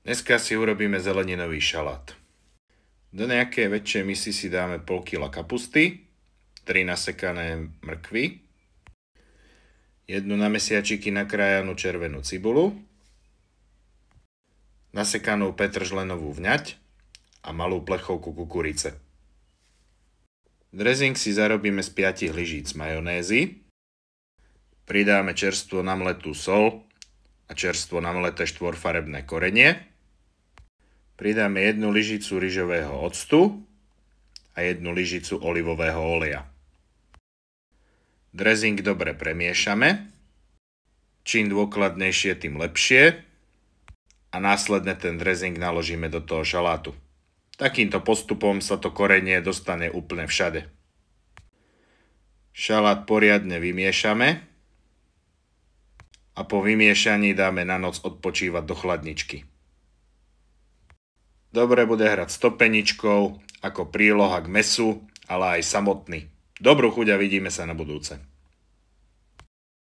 Dneska si urobíme zeleninový šalát. Do nejakej väčšej misy si dáme pol kila kapusty, 3 nasekané mrkvy, jednu na mesiačiky nakrájanú červenú cibulu, nasekanú petržlenovú vňať a malú plechovku kukurice. Dressing si zarobíme z 5 lyžíc majonézy, pridáme čerstvo namletú soľ a čerstvo namleté štvorfarebné korenie, pridáme 1 lyžicu ryžového octu a 1 lyžicu olivového oleja. Dressing dobre premiešame, čím dôkladnejšie, tým lepšie a následne ten dressing naložíme do toho šalátu. Takýmto postupom sa to korenie dostane úplne všade. Šalát poriadne vymiešame a po vymiešaní dáme na noc odpočívať do chladničky. Dobre bude hrať s topeničkou, ako príloha k mäsu, ale aj samotný. Dobrú chuť a vidíme sa na budúce.